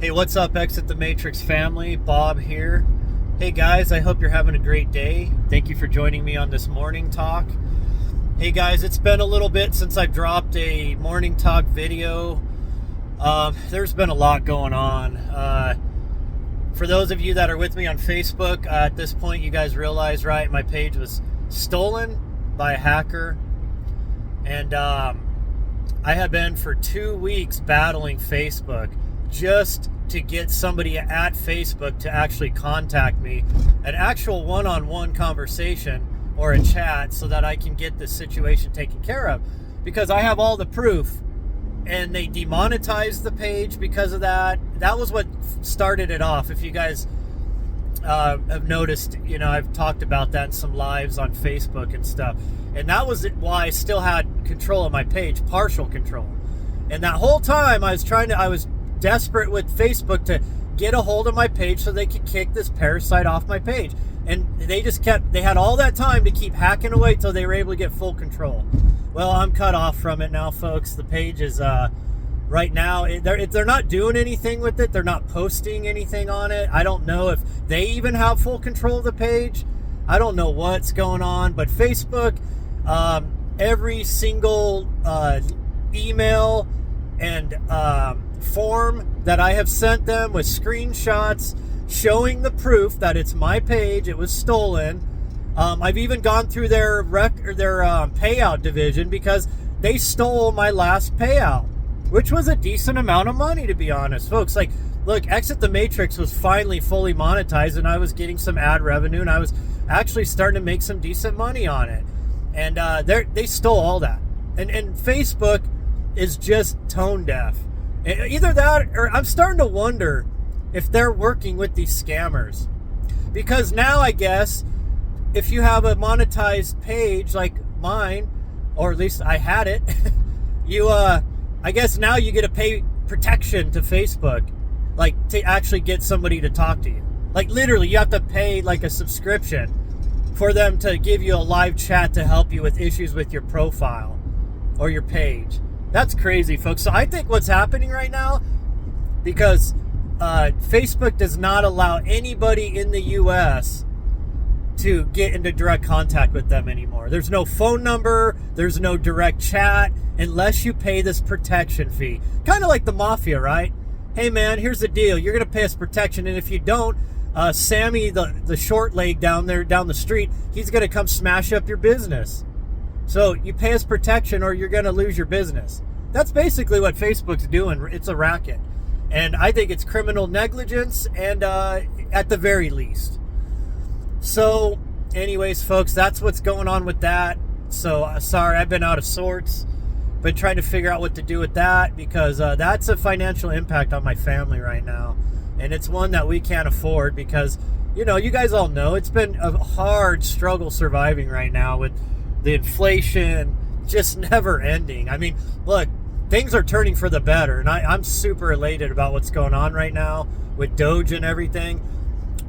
Hey, what's up, Exit the Matrix family? Bob here. Hey guys, I hope you're having a great day. Thank you for joining me on this morning talk. Hey guys, it's been a little bit since I've dropped a morning talk video. There's been a lot going on. For those of you that are with me on Facebook, at this point you guys realize, right, my page was stolen by a hacker. And I have been for 2 weeks battling Facebook just to get somebody at Facebook to actually contact me, an actual one-on-one conversation or a chat, so that I can get this situation taken care of, because I have all the proof. And they demonetized the page because of that. That was what started it off. If you guys have noticed, you know, I've talked about that in some lives on Facebook and stuff. And that was why I still had control of my page, partial control. And that whole time I was desperate with Facebook to get a hold of my page so they could kick this parasite off my page. And they had all that time to keep hacking away till they were able to get full control. Well, I'm cut off from it now, folks. The page is, right now, they're not doing anything with it. They're not posting anything on it. I don't know if they even have full control of the page. I don't know what's going on, but Facebook, every single email and form that I have sent them with screenshots showing the proof that it's my page, it was stolen. I've even gone through their payout division because they stole my last payout, which was a decent amount of money, to be honest, folks. Like, look, Exit the Matrix was finally fully monetized, and I was getting some ad revenue, and I was actually starting to make some decent money on it. And they stole all that. And Facebook is just tone deaf. Either that, or I'm starting to wonder if they're working with these scammers. Because now, I guess, if you have a monetized page like mine, or at least I had it, I guess now you get to pay protection to Facebook, like to actually get somebody to talk to you. Like literally, you have to pay like a subscription for them to give you a live chat to help you with issues with your profile or your page. That's crazy, folks. So I think what's happening right now, because Facebook does not allow anybody in the U.S. to get into direct contact with them anymore. There's no phone number, there's no direct chat, unless you pay this protection fee. Kind of like the mafia, right? Hey man, here's the deal. You're going to pay us protection, and if you don't, Sammy, the short leg down the street, he's going to come smash up your business. So you pay us protection or you're going to lose your business. That's basically what Facebook's doing. It's a racket. And I think it's criminal negligence, and at the very least. So anyways, folks, that's what's going on with that. So sorry, I've been out of sorts. Been trying to figure out what to do with that, because that's a financial impact on my family right now. And it's one that we can't afford because, you know, you guys all know it's been a hard struggle surviving right now with the inflation just never ending. I mean, look, things are turning for the better, and I'm super elated about what's going on right now with Doge and everything.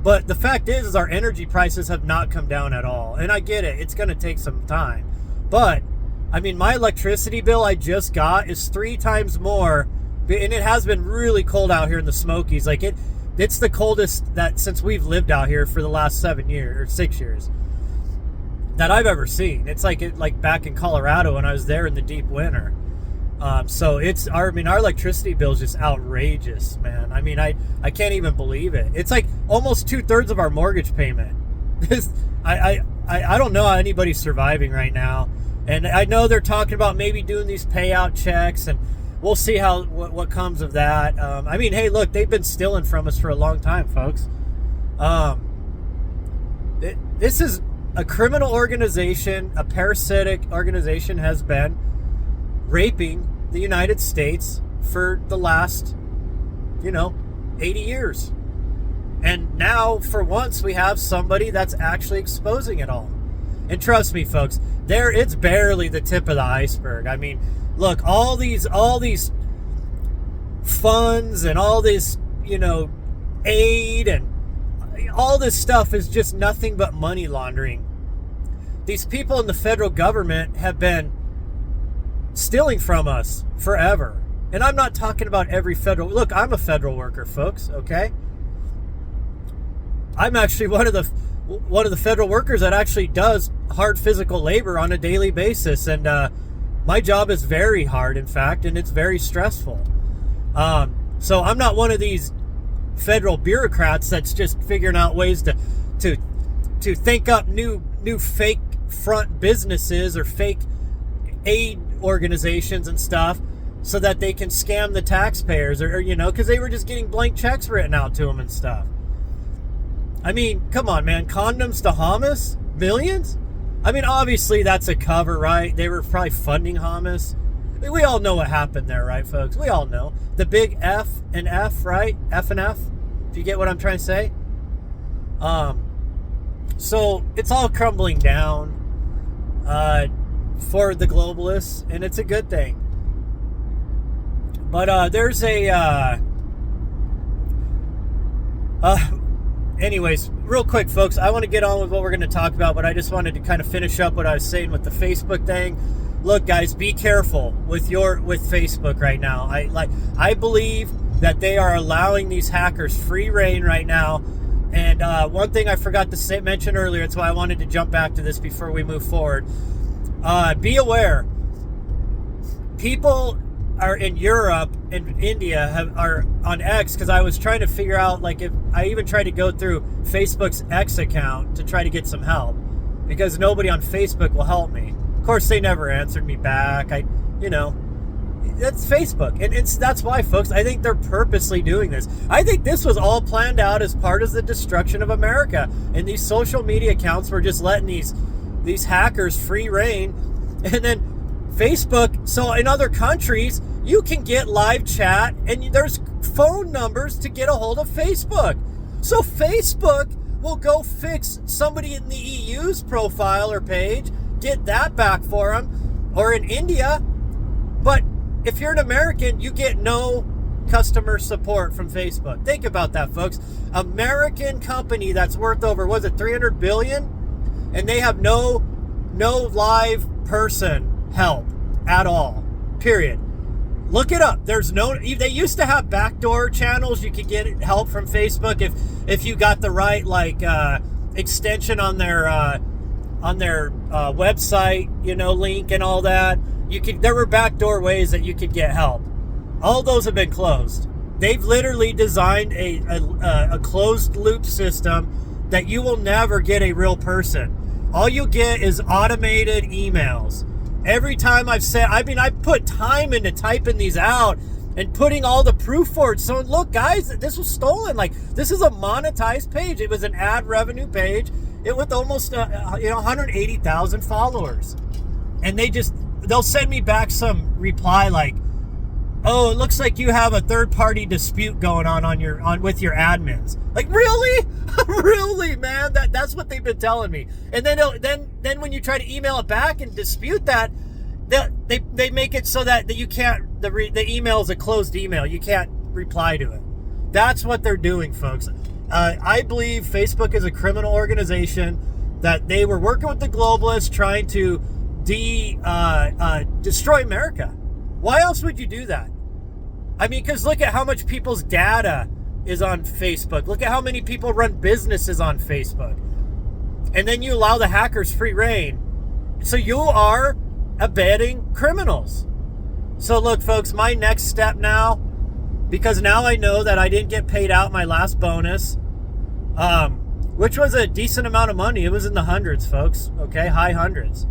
But the fact is our energy prices have not come down at all. And I get it. It's going to take some time. But, I mean, my electricity bill I just got is 3 times more. And it has been really cold out here in the Smokies. Like, it's the coldest that since we've lived out here for the last 6 years that I've ever seen. It's like back in Colorado when I was there in the deep winter. So our electricity bill is just outrageous, man. I mean, I can't even believe it. It's like almost 2/3 of our mortgage payment. I don't know how anybody's surviving right now. And I know they're talking about maybe doing these payout checks, and we'll see what comes of that. I mean, hey, look, they've been stealing from us for a long time, folks. This is a criminal organization, a parasitic organization has been raping the United States for the last, 80 years. And now, for once, we have somebody that's actually exposing it all. And trust me, folks, it's barely the tip of the iceberg. I mean, look, all these funds and all this, aid and all this stuff is just nothing but money laundering. These people in the federal government have been stealing from us forever. And I'm not talking about every federal. Look, I'm a federal worker, folks. Okay, I'm actually one of the federal workers that actually does hard physical labor on a daily basis, and my job is very hard, in fact, and it's very stressful. So I'm not one of these federal bureaucrats that's just figuring out ways to think up new fake front businesses or fake aid organizations and stuff so that they can scam the taxpayers, or because they were just getting blank checks written out to them and stuff. I mean, come on, man. Condoms to Hamas? Millions? I mean, obviously that's a cover, right? They were probably funding Hamas. I mean, we all know what happened there, right, folks? We all know. The big F and F, right? F and F, if you get what I'm trying to say. So it's all crumbling down for the globalists, and it's a good thing. But there's anyways, real quick, folks, I want to get on with what we're going to talk about, but I just wanted to kind of finish up what I was saying with the Facebook thing. Look, guys, be careful with Facebook right now. I believe that they are allowing these hackers free reign right now. And one thing I forgot to mention earlier, that's why I wanted to jump back to this before we move forward. Be aware, people are in Europe and India are on X, because I was trying to figure out, like, if I even tried to go through Facebook's X account to try to get some help, because nobody on Facebook will help me. Of course, they never answered me back. That's Facebook, and that's why, folks, I think they're purposely doing this. I think this was all planned out as part of the destruction of America, and these social media accounts were just letting these hackers free reign. And then Facebook, so in other countries, you can get live chat, and there's phone numbers to get a hold of Facebook. So Facebook will go fix somebody in the EU's profile or page, get that back for them, or in India. But if you're an American, you get no customer support from Facebook. Think about that, folks. American company that's worth over, was it 300 billion? And they have no live person help at all. Period. Look it up. They used to have backdoor channels. You could get help from Facebook if you got the right extension on their website, link and all that. There were backdoor ways that you could get help. All those have been closed. They've literally designed a closed loop system that you will never get a real person. All you get is automated emails. Every time I put time into typing these out and putting all the proof for it. So look, guys, this was stolen. Like, this is a monetized page. It was an ad revenue page. It with almost 180,000 followers. And they'll send me back some reply like, "Oh, it looks like you have a third-party dispute going on with your admins." Like, really? Really, man? That's what they've been telling me. And then when you try to email it back and dispute that, they make it so that you can't. The email is a closed email. You can't reply to it. That's what they're doing, folks. I believe Facebook is a criminal organization, that they were working with the globalists trying to destroy America. Why else would you do that? I mean, because look at how much people's data is on Facebook. Look at how many people run businesses on Facebook. And then you allow the hackers free reign. So you are abetting criminals. So look, folks, my next step now, because now I know that I didn't get paid out my last bonus, which was a decent amount of money. It was in the hundreds, folks. Okay, high hundreds.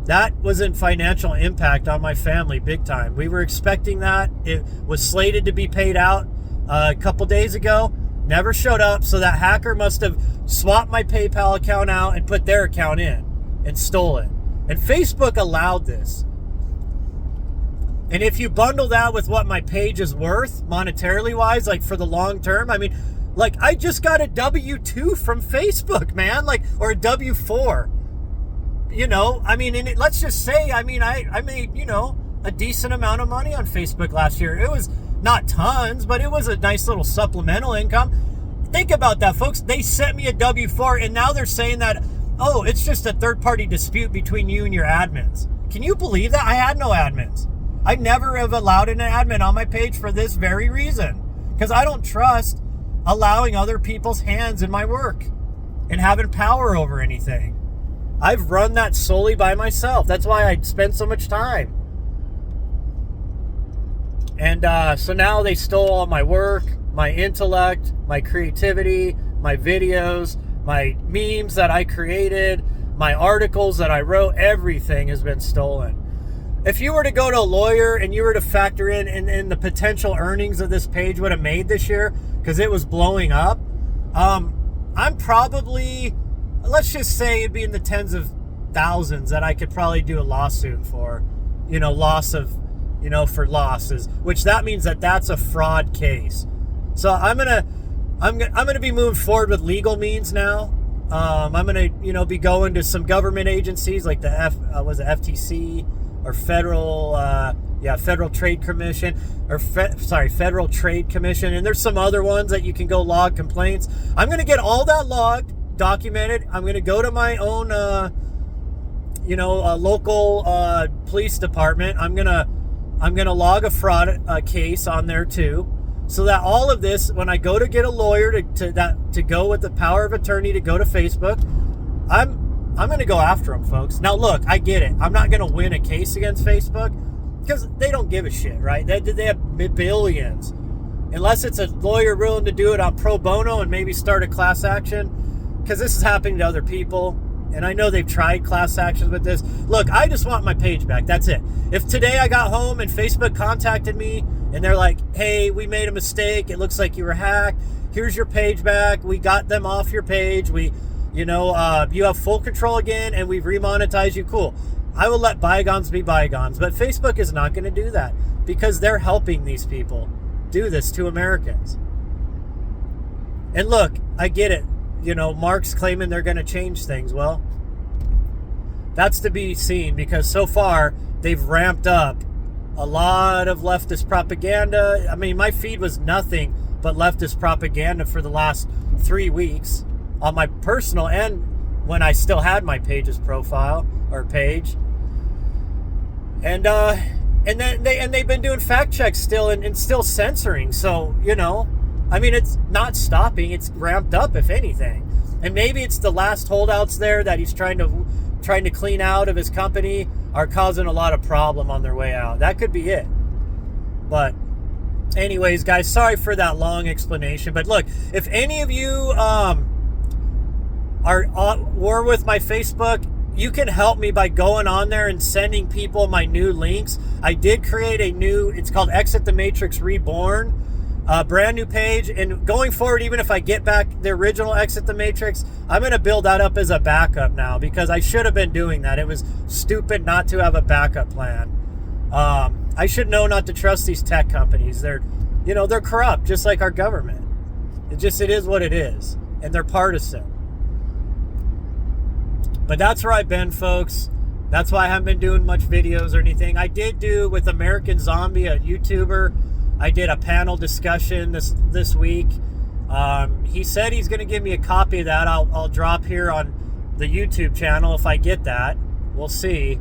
That was in financial impact on my family, big time. We were expecting that. It was slated to be paid out a couple days ago. Never showed up, so that hacker must have swapped my PayPal account out and put their account in and stole it. And Facebook allowed this. And if you bundle that with what my page is worth, monetarily wise, like for the long term, I mean, like, I just got a W-2 from Facebook, man, like, or a W-4. I mean, and let's just say, I mean, I made, a decent amount of money on Facebook last year. It was not tons, but it was a nice little supplemental income. Think about that, folks. They sent me a W-4, and now they're saying that, oh, it's just a third-party dispute between you and your admins. Can you believe that? I had no admins. I never have allowed an admin on my page for this very reason. Because I don't trust allowing other people's hands in my work and having power over anything. I've run that solely by myself. That's why I spend so much time. And so now they stole all my work, my intellect, my creativity, my videos, my memes that I created, my articles that I wrote. Everything has been stolen. If you were to go to a lawyer and you were to factor in the potential earnings of this page would have made this year, because it was blowing up, I'm probably, let's just say it'd be in the tens of thousands that I could probably do a lawsuit for, loss of, for losses, which that means that that's a fraud case. So I'm gonna be moving forward with legal means now. I'm gonna, be going to some government agencies like the FTC or Federal Trade Commission, or Federal Trade Commission, and there's some other ones that you can go log complaints. I'm gonna get all that logged, documented. I'm gonna go to my own, local police department. I'm gonna log a fraud case on there too, so that all of this, when I go to get a lawyer to go with the power of attorney to go to Facebook, I'm going to go after them, folks. Now, look, I get it. I'm not going to win a case against Facebook because they don't give a shit, right? They have billions. Unless it's a lawyer willing to do it on pro bono and maybe start a class action, because this is happening to other people. And I know they've tried class actions with this. Look, I just want my page back. That's it. If today I got home and Facebook contacted me and they're like, hey, we made a mistake. It looks like you were hacked. Here's your page back. We got them off your page. You have full control again, and we've remonetized you. Cool. I will let bygones be bygones. But Facebook is not going to do that because they're helping these people do this to Americans. And look, I get it. Mark's claiming they're going to change things. Well, that's to be seen, because so far they've ramped up a lot of leftist propaganda. I mean, my feed was nothing but leftist propaganda for the last 3 weeks on my personal and when I still had my page's profile or page. And then they've been doing fact checks still and still censoring. So, I mean, it's not stopping. It's ramped up, if anything. And maybe it's the last holdouts there that he's trying to clean out of his company are causing a lot of problem on their way out. That could be it. But anyways, guys, sorry for that long explanation. But look, if any of you were with my Facebook, you can help me by going on there and sending people my new links. I did create it's called Exit the Matrix Reborn, a brand new page. And going forward, even if I get back the original Exit the Matrix, I'm going to build that up as a backup now, because I should have been doing that. It was stupid not to have a backup plan. I should know not to trust these tech companies. They're corrupt, just like our government. It is what it is. And they're partisan. But that's where I've been, folks. That's why I haven't been doing much videos or anything. I did do with American Zombie, a YouTuber. I did a panel discussion this week. He said he's going to give me a copy of that. I'll drop here on the YouTube channel if I get that. We'll see.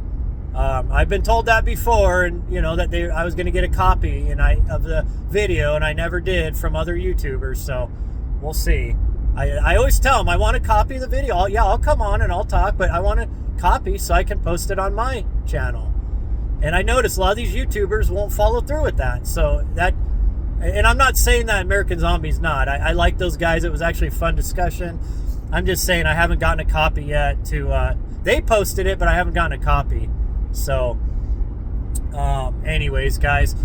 I've been told that before, and that I was going to get a copy of the video, and I never did, from other YouTubers. So we'll see. I always tell them I want a copy of the video. I'll come on and I'll talk, but I want a copy so I can post it on my channel. And I notice a lot of these YouTubers won't follow through with that. So and I'm not saying that American Zombie's not. I like those guys. It was actually a fun discussion. I'm just saying I haven't gotten a copy yet they posted it, but I haven't gotten a copy. So, anyways, guys,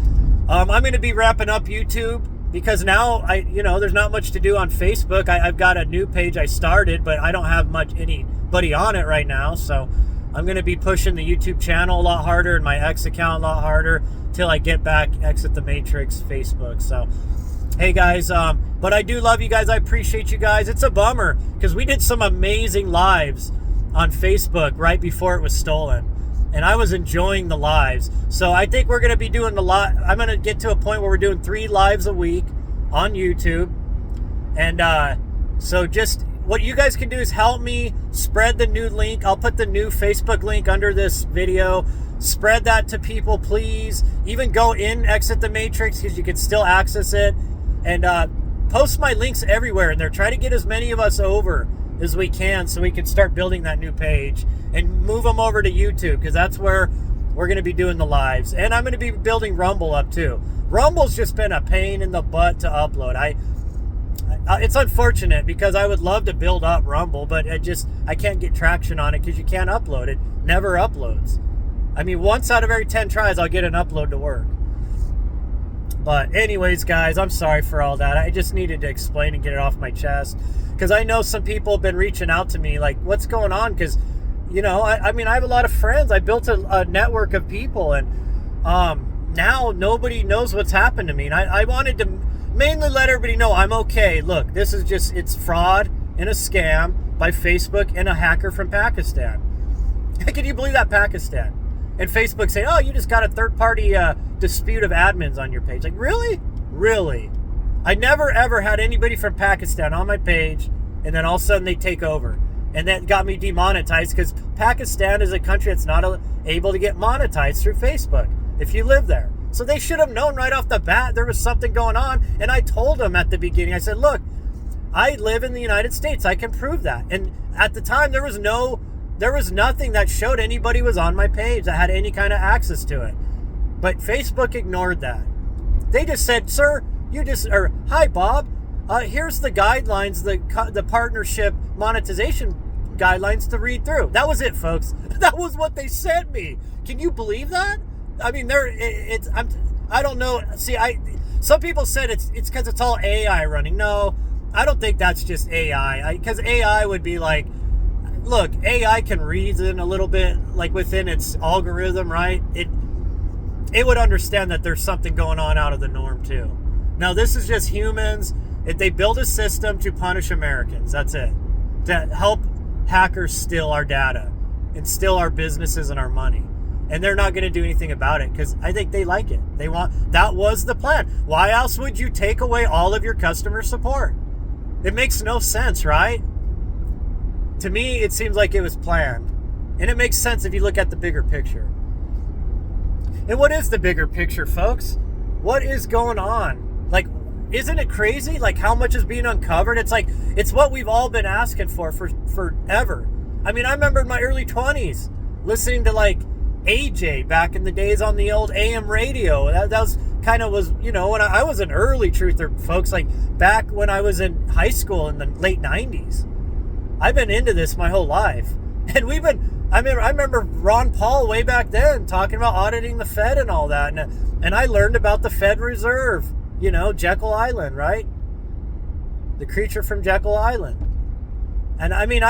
I'm going to be wrapping up YouTube, because now there's not much to do on Facebook. I've got a new page I started, but I don't have anybody on it right now. So I'm going to be pushing the YouTube channel a lot harder and my X account a lot harder till I get back Exit the Matrix Facebook. So, hey guys, but I do love you guys. I appreciate you guys. It's a bummer because we did some amazing lives on Facebook right before it was stolen. And I was enjoying the lives. So I think we're going to be doing I'm going to get to a point where we're doing 3 lives a week on YouTube. And so just what you guys can do is help me spread the new link. I'll put the new Facebook link under this video. Spread that to people, please. Even go in Exit the Matrix, because you can still access it. And post my links everywhere in there. Try to get as many of us over as we can so we can start building that new page. And move them over to YouTube, because that's where we're going to be doing the lives. And I'm going to be building Rumble up too. Rumble's just been a pain in the butt to upload. It's unfortunate, because I would love to build up Rumble, but I can't get traction on it because you can't upload it. Never uploads. I mean, once out of every 10 tries, I'll get an upload to work. But anyways, guys, I'm sorry for all that. I just needed to explain and get it off my chest, because I know some people have been reaching out to me like, what's going on? Because, you know, I mean, I have a lot of friends. I built a network of people, and now nobody knows what's happened to me. And I wanted to mainly let everybody know I'm okay. Look, this is it's fraud and a scam by Facebook and a hacker from Pakistan. Can you believe that? Pakistan. And Facebook saying, oh, you just got a third-party dispute of admins on your page. Like, really? Really? I never, ever had anybody from Pakistan on my page, and then all of a sudden they take over. And that got me demonetized, because Pakistan is a country that's not able to get monetized through Facebook if you live there. So they should have known right off the bat there was something going on. And I told them at the beginning, I said, look, I live in the United States. I can prove that. And at the time, there was nothing that showed anybody was on my page that had any kind of access to it. But Facebook ignored that. They just said, sir, or hi, Bob, here's the guidelines, the partnership monetization guidelines to read through. That was it, folks. That was what they sent me. Can you believe that? I mean, I don't know. See, some people said it's because it's all AI running. No, I don't think that's just AI. Because AI would be like, look, AI can reason a little bit, like within its algorithm, right? It would understand that there's something going on out of the norm too. Now, this is just humans. If they build a system to punish Americans, that's it. To help hackers steal our data and steal our businesses and our money. And they're not going to do anything about it, because I think they like it. That was the plan. Why else would you take away all of your customer support? It makes no sense, right? To me, it seems like it was planned. And it makes sense if you look at the bigger picture. And what is the bigger picture, folks? What is going on? Like, isn't it crazy? Like, how much is being uncovered? It's like, it's what we've all been asking for forever. I mean, I remember in my early 20s listening to like AJ back in the days on the old AM radio. That was kind of you know, when I was an early truther, folks, like back when I was in high school in the late 90s. I've been into this my whole life. And I remember Ron Paul way back then talking about auditing the Fed and all that. And I learned about the Fed Reserve, you know, Jekyll Island, right? The creature from Jekyll Island. And I mean,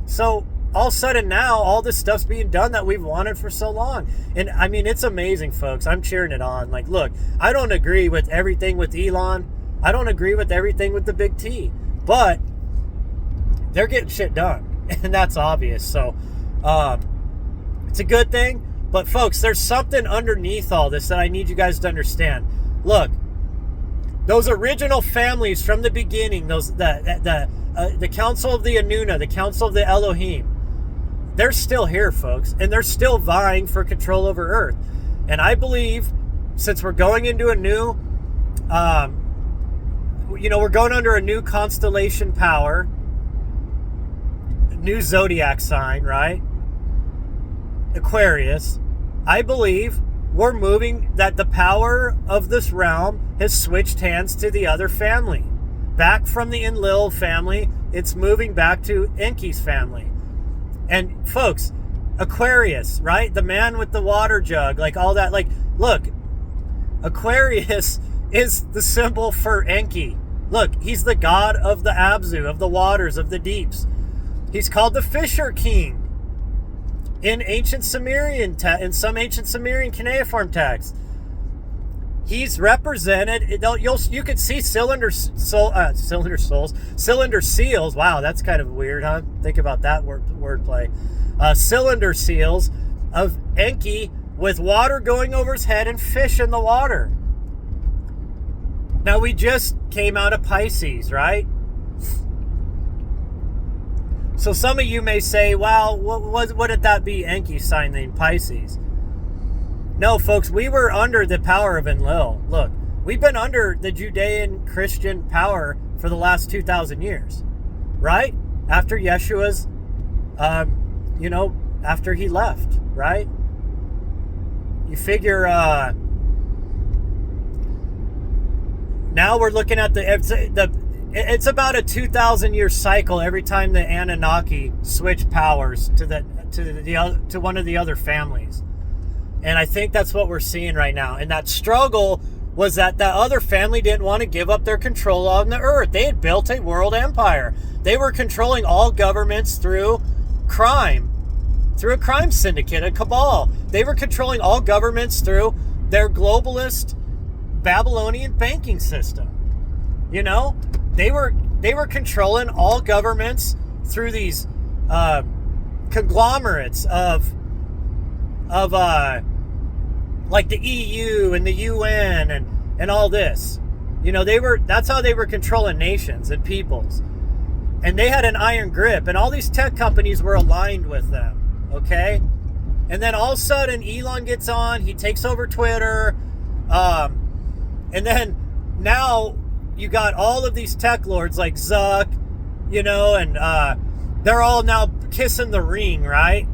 so all of a sudden now, all this stuff's being done that we've wanted for so long. And I mean, it's amazing, folks. I'm cheering it on. Like, look, I don't agree with everything with Elon. I don't agree with everything with the big T. But they're getting shit done. And that's obvious. So it's a good thing. But folks, there's something underneath all this that I need you guys to understand. Look, those original families from the beginning, the Council of the Anuna, the Council of the Elohim, they're still here, folks, and they're still vying for control over Earth. And I believe, since we're going into a new, we're going under a new constellation power, new zodiac sign, right? Aquarius. I believe we're moving, that the power of this realm has switched hands to the other family. Back from the Enlil family, it's moving back to Enki's family. And folks, Aquarius, right? The man with the water jug, like all that. Like, look, Aquarius is the symbol for Enki. Look, he's the god of the Abzu, of the waters, of the deeps. He's called the Fisher King in ancient Sumerian, in some ancient Sumerian cuneiform texts. He's represented. You could see cylinder seals. Wow, that's kind of weird, huh? Think about that wordplay. Cylinder seals of Enki with water going over his head and fish in the water. Now, we just came out of Pisces, right? So some of you may say, well, wouldn't that be Enki sign in Pisces? No, folks, we were under the power of Enlil. Look, we've been under the Judean Christian power for the last 2,000 years, right? After Yeshua's, after he left, right? You figure, now we're looking at it's about a 2,000 year cycle every time the Anunnaki switch powers to one of the other families. And I think that's what we're seeing right now. And that struggle was that other family didn't want to give up their control on the earth. They had built a world empire. They were controlling all governments through crime, through a crime syndicate, a cabal. They were controlling all governments through their globalist Babylonian banking system. You know, they were controlling all governments through these conglomerates of like the EU and the UN and all this. You know, that's how they were controlling nations and peoples. And they had an iron grip, and all these tech companies were aligned with them. Okay? And then all of a sudden Elon gets on, he takes over Twitter, and then now you got all of these tech lords like Zuck, you know, and they're all now kissing the ring, right?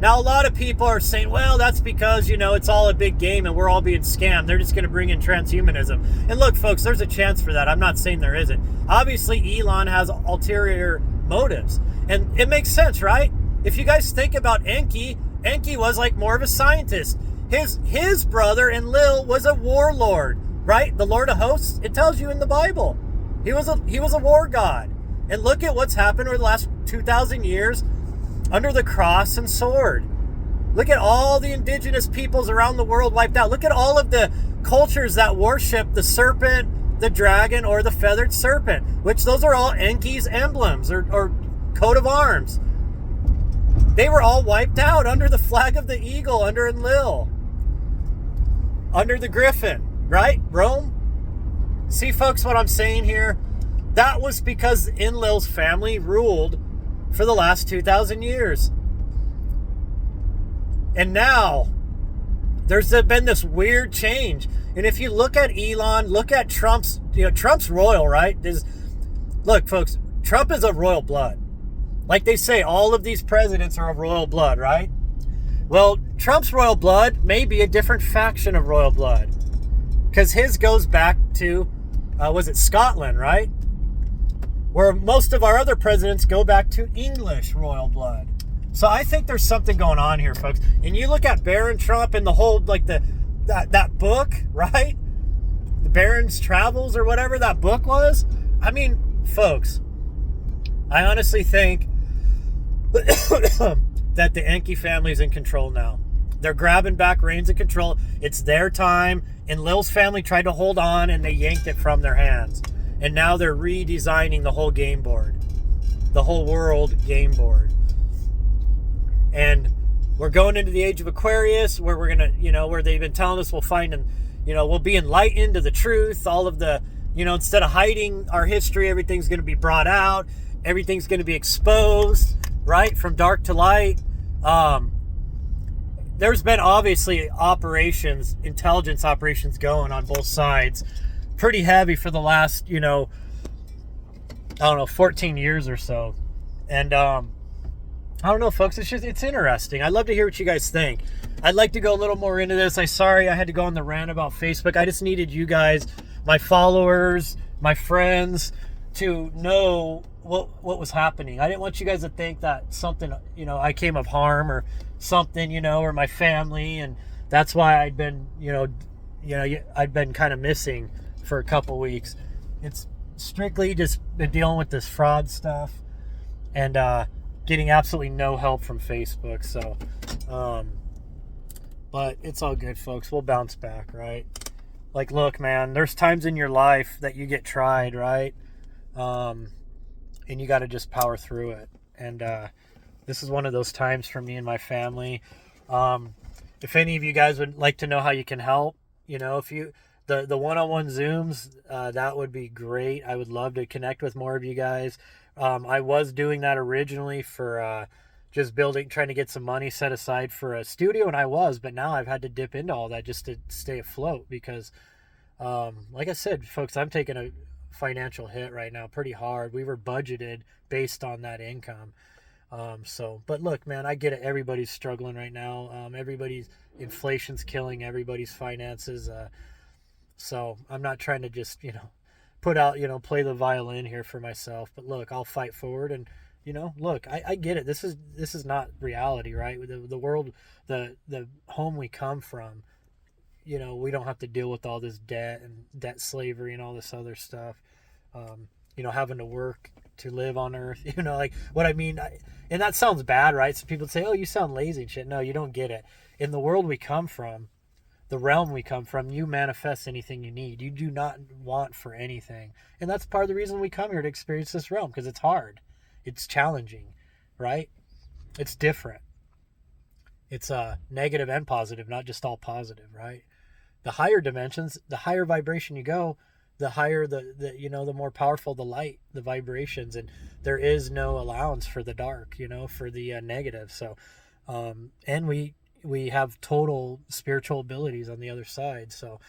Now, a lot of people are saying, well, that's because, you know, it's all a big game and we're all being scammed. They're just going to bring in transhumanism. And look, folks, there's a chance for that. I'm not saying there isn't. Obviously, Elon has ulterior motives. And it makes sense, right? If you guys think about Enki was like more of a scientist. His brother Enlil was a warlord, right? The Lord of Hosts, it tells you in the Bible. He was a war god. And look at what's happened over the last 2,000 years under the cross and sword. Look at all the indigenous peoples around the world wiped out. Look at all of the cultures that worship the serpent, the dragon, or the feathered serpent, which those are all Enki's emblems or coat of arms. They were all wiped out under the flag of the eagle, under Enlil, under the griffin, right? Rome. See, folks, what I'm saying here? That was because Enlil's family ruled for the last 2,000 years. And now there's been this weird change. And if you look at Elon, look at Trump's royal, right? Look, folks, Trump is of royal blood. Like they say, all of these presidents are of royal blood, right? Well, Trump's royal blood may be a different faction of royal blood. Because his goes back to, was it Scotland, right? Where most of our other presidents go back to English royal blood. So I think there's something going on here, folks. And you look at Baron Trump and the whole, like that book, right? The Baron's Travels or whatever that book was. I mean, folks, I honestly think that the Enki family is in control now. They're grabbing back reins of control. It's their time. And Lil's family tried to hold on and they yanked it from their hands. And now they're redesigning the whole game board. The whole world game board. And we're going into the age of Aquarius where we're going to, where they've been telling us we'll find and, we'll be enlightened to the truth. All of the, instead of hiding our history, everything's going to be brought out. Everything's going to be exposed, right? From dark to light. There's been obviously intelligence operations going on both sides. Pretty heavy for the last, 14 years or so. And I don't know, folks, it's interesting. I'd love to hear what you guys think. I'd like to go a little more into this. Sorry I had to go on the rant about Facebook. I just needed you guys, my followers, my friends, to know what was happening. I didn't want you guys to think that something, I came of harm or something, or my family, and that's why I'd been, I'd been kind of missing for a couple weeks. It's strictly just been dealing with this fraud stuff and getting absolutely no help from Facebook. So, but it's all good, folks. We'll bounce back, right? Like, look, man, there's times in your life that you get tried, right? And you got to just power through it. And this is one of those times for me and my family. If any of you guys would like to know how you can help, if you the one-on-one Zooms, that would be great. I would love to connect with more of you guys. I was doing that originally for just trying to get some money set aside for a studio, and I was, but now I've had to dip into all that just to stay afloat because, like I said, folks, I'm taking a financial hit right now pretty hard. We were budgeted based on that income. But look, man, I get it. Everybody's struggling right now. Everybody's inflation's killing everybody's finances. So I'm not trying to just, put out, play the violin here for myself. But look, I'll fight forward and, look, I get it. This is not reality, right? The world, the home we come from, we don't have to deal with all this debt and debt slavery and all this other stuff. Having to work to live on earth, like what I mean. And that sounds bad, right? So people say, oh, you sound lazy and shit. No, you don't get it. In the world we come from, the realm we come from, you manifest anything you need. You do not want for anything. And that's part of the reason we come here to experience this realm, because it's hard. It's challenging, right? It's different. It's negative and positive, not just all positive, right? The higher dimensions, the higher vibration you go, the higher the more powerful the light, the vibrations, and there is no allowance for the dark, for the negative. So, and we have total spiritual abilities on the other side. So,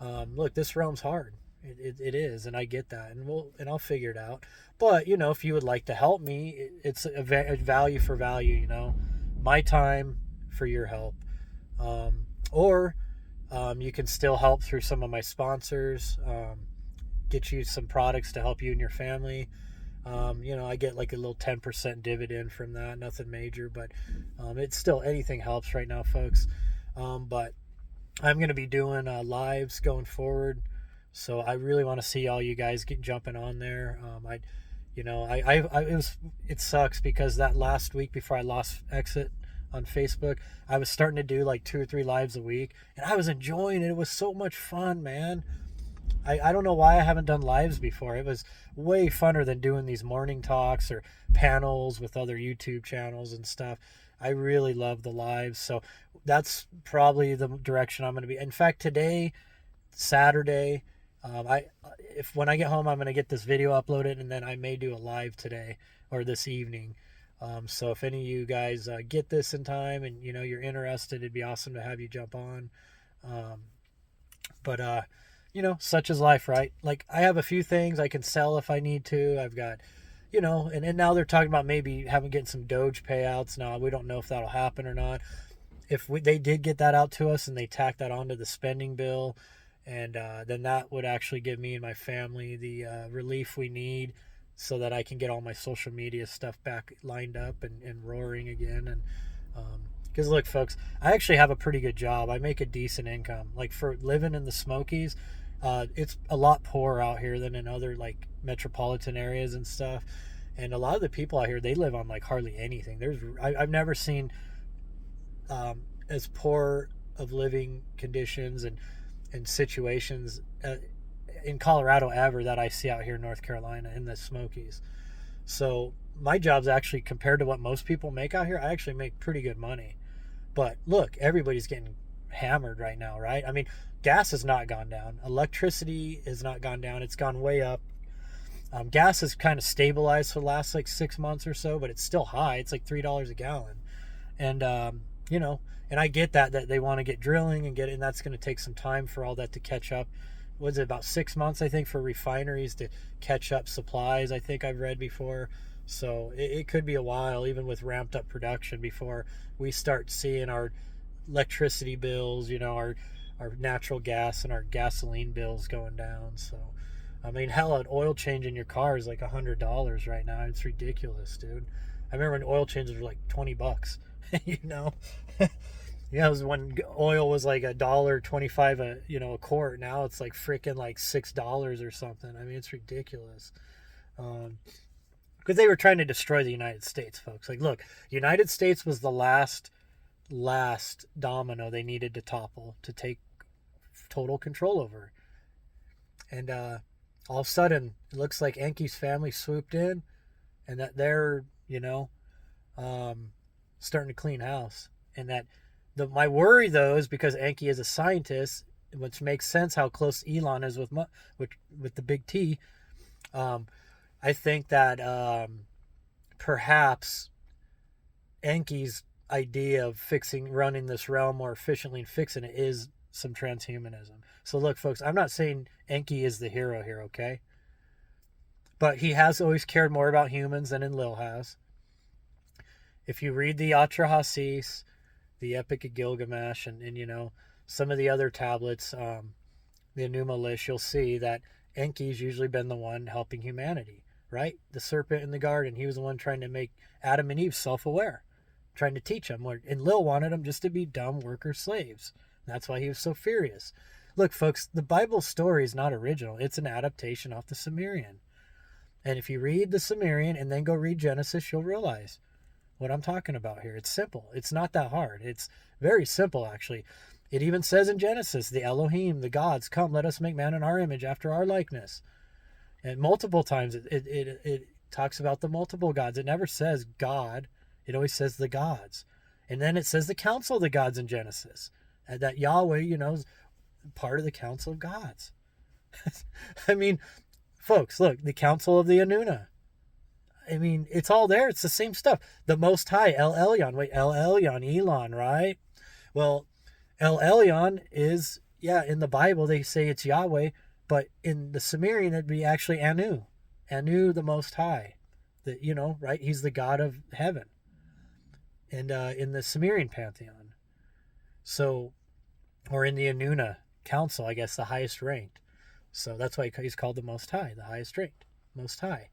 look, this realm's hard. It is, and I get that, and I'll figure it out. But if you would like to help me, it's a value for value. My time for your help, or you can still help through some of my sponsors. Get you some products to help you and your family. I get like a little 10% dividend from that. Nothing major, but it's still, anything helps right now, folks. But I'm going to be doing lives going forward. So I really want to see all you guys jumping on there. It sucks because that last week before I lost exit on Facebook, I was starting to do like 2 or 3 lives a week, and I was enjoying it. It was so much fun, man. I don't know why I haven't done lives before. It was way funner than doing these morning talks or panels with other YouTube channels and stuff. I really love the lives. So that's probably the direction I'm going to be. In fact, today, Saturday, when I get home, I'm going to get this video uploaded, and then I may do a live today or this evening. So if any of you guys get this in time and, you're interested, it'd be awesome to have you jump on. But such is life, right? Like, I have a few things I can sell if I need to. I've got, and now they're talking about maybe getting some Doge payouts. Now, we don't know if that'll happen or not. If they did get that out to us and they tack that onto the spending bill, and then that would actually give me and my family the relief we need so that I can get all my social media stuff back lined up and roaring again. And because look, folks, I actually have a pretty good job. I make a decent income. Like, for living in the Smokies, it's a lot poorer out here than in other like metropolitan areas and stuff. And a lot of the people out here, they live on like hardly anything. I've never seen as poor of living conditions and situations in Colorado ever that I see out here in North Carolina in the Smokies. So my job's actually, compared to what most people make out here, I actually make pretty good money. But look, everybody's getting hammered right now, right? I mean, gas has not gone down. Electricity has not gone down. It's gone way up. Gas has kind of stabilized for the last like 6 months or so, but it's still high. It's like $3 a gallon. And, and I get that they want to get drilling and that's going to take some time for all that to catch up. Was it about 6 months, I think, for refineries to catch up supplies, I think I've read before. So it could be a while, even with ramped up production, before we start seeing our electricity bills, our natural gas and our gasoline bills going down. So, I mean, hell, an oil change in your car is like $100 right now. It's ridiculous, dude. I remember when oil changes were like $20, Yeah, it was when oil was like $1.25 a quart. Now it's like freaking like $6 or something. I mean, it's ridiculous. Because they were trying to destroy the United States, folks. Like, look, United States was the last domino they needed to topple to take total control over. And all of a sudden, it looks like Enki's family swooped in, and that they're starting to clean house. And that my worry, though, is because Enki is a scientist, which makes sense how close Elon is with the big T. I think that perhaps Enki's idea of running this realm more efficiently and fixing it is some transhumanism. So look, folks, I'm not saying Enki is the hero here, okay? But he has always cared more about humans than Enlil has. If you read the Atrahasis, the Epic of Gilgamesh, and you know, some of the other tablets, the Enuma Elish, you'll see that Enki's usually been the one helping humanity, right? The serpent in the garden, he was the one trying to make Adam and Eve self-aware, trying to teach them. And Lil wanted them just to be dumb worker slaves. That's why he was so furious. Look, folks, the Bible story is not original. It's an adaptation off the Sumerian. And if you read the Sumerian and then go read Genesis, you'll realize what I'm talking about here. It's simple. It's not that hard. It's very simple, actually. It even says in Genesis, the Elohim, the gods, come, let us make man in our image after our likeness. And multiple times it talks about the multiple gods. It never says God. It always says the gods. And then it says the council of the gods in Genesis. And that Yahweh, you know, is part of the council of gods. I mean, folks, look, the council of the Anuna. I mean, it's all there. It's the same stuff. The Most High, El Elyon. Wait, El Elyon, Elon, right? Well, El Elyon is, yeah, in the Bible they say it's Yahweh, but in the Sumerian it'd be actually Anu. Anu, the Most High. You know, right? He's the God of heaven. And in the Sumerian pantheon. So, or in the Anuna council, I guess the highest ranked. So that's why he's called the Most High, the highest ranked, Most High.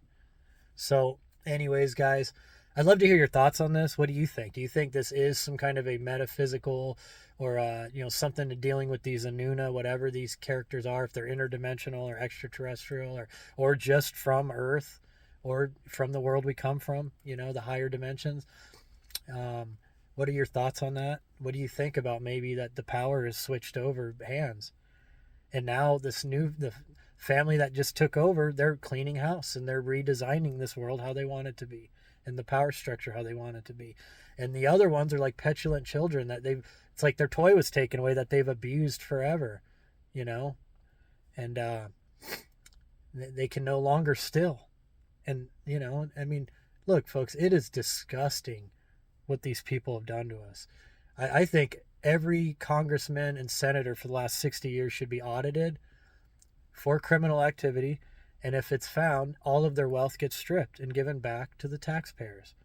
So anyways, guys, I'd love to hear your thoughts on this. What do you think? Do you think this is some kind of a metaphysical or, you know, something to dealing with these Anuna, whatever these characters are, if they're interdimensional or extraterrestrial or just from Earth or from the world we come from, you know, the higher dimensions? What are your thoughts on that? What do you think about maybe that the power is switched over hands? And now the family that just took over, they're cleaning house and they're redesigning this world how they want it to be and the power structure how they want it to be. And the other ones are like petulant children that it's like their toy was taken away that they've abused forever, you know, and they can no longer still. And, you know, I mean, look, folks, it is disgusting what these people have done to us. I think every congressman and senator for the last 60 years should be audited for criminal activity. And if it's found, all of their wealth gets stripped and given back to the taxpayers.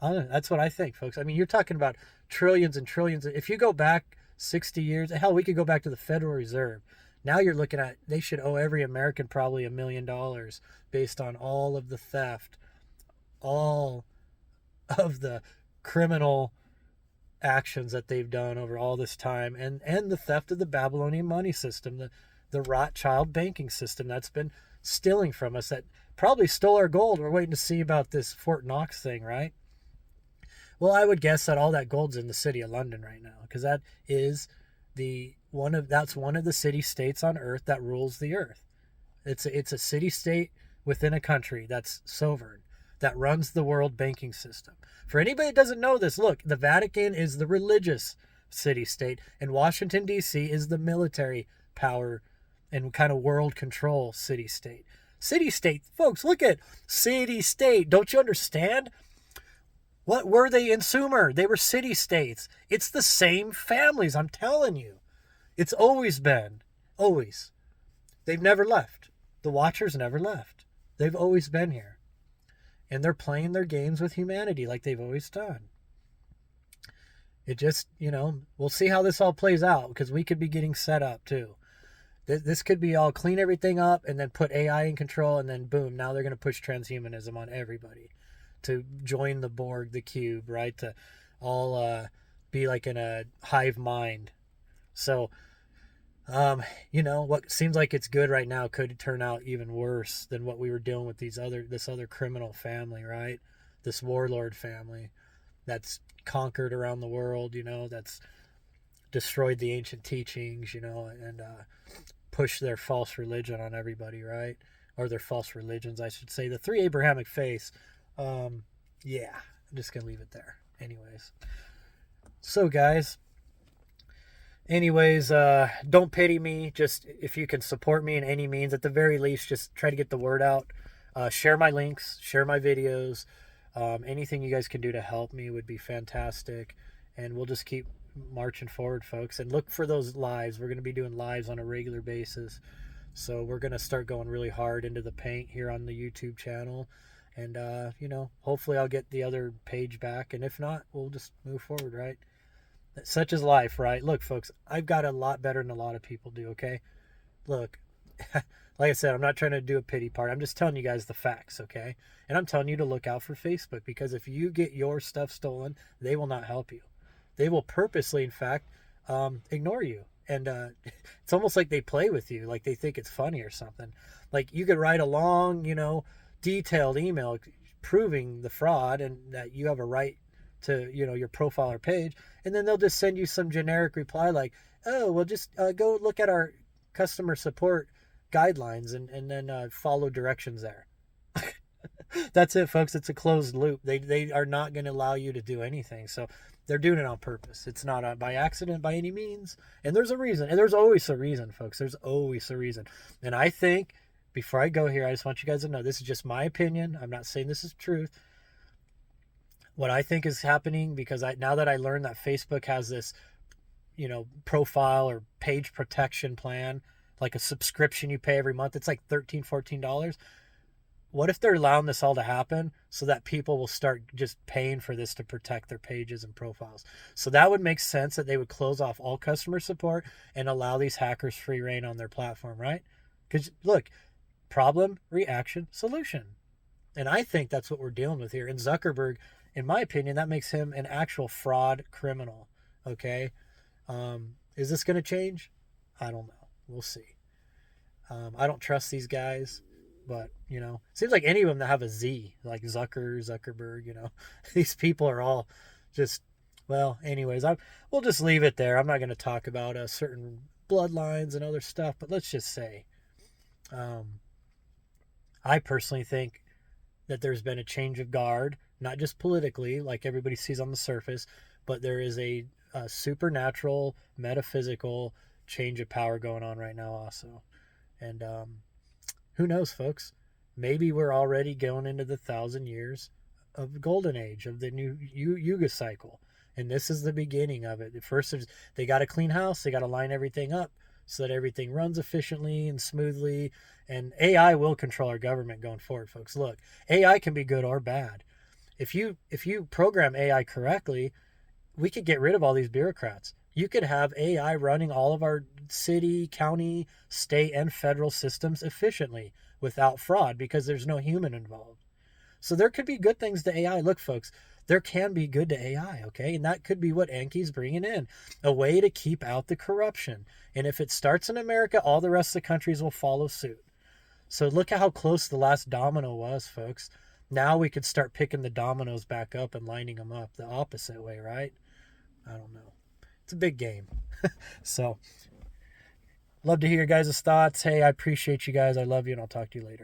That's what I think, folks. I mean, you're talking about trillions and trillions. If you go back 60 years, hell, we could go back to the Federal Reserve. Now you're looking at, they should owe every American probably $1 million based on all of the theft, all of the criminal actions that they've done over all this time, and the theft of the Babylonian money system, the Rothschild banking system that's been stealing from us, that probably stole our gold. We're waiting to see about this Fort Knox thing, right? Well, I would guess that all that gold's in the city of London right now, because that is that's one of the city states on Earth that rules the Earth. It's a city state within a country that's sovereign, that runs the world banking system. For anybody that doesn't know this, look, the Vatican is the religious city-state, and Washington, D.C. is the military power and kind of world control city-state. City-state, folks, look at city-state. Don't you understand? What were they in Sumer? They were city-states. It's the same families, I'm telling you. It's always been. Always. They've never left. The Watchers never left. They've always been here. And they're playing their games with humanity like they've always done. It just, you know, we'll see how this all plays out, because we could be getting set up too. This could be all clean everything up and then put AI in control, and then boom, now they're going to push transhumanism on everybody to join the Borg, the cube, right? To all be like in a hive mind. So, you know, what seems like it's good right now could turn out even worse than what we were dealing with this other criminal family, right? This warlord family that's conquered around the world, you know, that's destroyed the ancient teachings, you know, and pushed their false religion on everybody, right? Or their false religions, I should say. The three Abrahamic faiths. Yeah, I'm just going to leave it there. Anyways. So, guys. Anyways, don't pity me. Just if you can support me in any means, at the very least, just try to get the word out. Share my links, share my videos. Anything you guys can do to help me would be fantastic. And we'll just keep marching forward, folks. And look for those lives. We're going to be doing lives on a regular basis. So we're going to start going really hard into the paint here on the YouTube channel. And, hopefully I'll get the other page back. And if not, we'll just move forward, right? Such is life, right? Look, folks, I've got a lot better than a lot of people do, okay? Look, like I said, I'm not trying to do a pity part. I'm just telling you guys the facts, okay? And I'm telling you to look out for Facebook because if you get your stuff stolen, they will not help you. They will purposely, in fact, ignore you. And it's almost like they play with you, like they think it's funny or something. Like you could write a long, detailed email proving the fraud and that you have a right to, your profile or page. And then they'll just send you some generic reply like, oh, well, just go look at our customer support guidelines and then follow directions there. That's it, folks. It's a closed loop. They are not going to allow you to do anything. So they're doing it on purpose. It's not by accident by any means. And there's a reason. And there's always a reason, folks. There's always a reason. And I think before I go here, I just want you guys to know this is just my opinion. I'm not saying this is truth. What I think is happening because now that I learned that Facebook has this profile or page protection plan, like a subscription you pay every month. It's like $13-14. What if they're allowing this all to happen so that people will start just paying for this to protect their pages and profiles? So that would make sense that they would close off all customer support and allow these hackers free reign on their platform, right? Because look, problem, reaction, solution. And I think that's what we're dealing with here. And Zuckerberg, in my opinion, that makes him an actual fraud criminal. Okay. Is this going to change? I don't know. We'll see. I don't trust these guys, but seems like any of them that have a Z, like Zuckerberg, these people are all just, well, anyways, we'll just leave it there. I'm not going to talk about certain bloodlines and other stuff, but let's just say, I personally think that there's been a change of guard, not just politically, like everybody sees on the surface, but there is a supernatural, metaphysical change of power going on right now also. And who knows, folks? Maybe we're already going into the 1,000 years of the golden age of the new Yuga cycle. And this is the beginning of it. At first, they got to clean house. They got to line everything up so that everything runs efficiently and smoothly. And AI will control our government going forward, folks. Look, AI can be good or bad. If you program AI correctly, we could get rid of all these bureaucrats. You could have AI running all of our city, county, state, and federal systems efficiently without fraud because there's no human involved. So there could be good things to AI. Look, folks, there can be good to AI, okay? And that could be what Enki's bringing in, a way to keep out the corruption. And if it starts in America, all the rest of the countries will follow suit. So look at how close the last domino was, folks. Now we could start picking the dominoes back up and lining them up the opposite way, right? I don't know. It's a big game. So, love to hear your guys' thoughts. Hey, I appreciate you guys. I love you, and I'll talk to you later.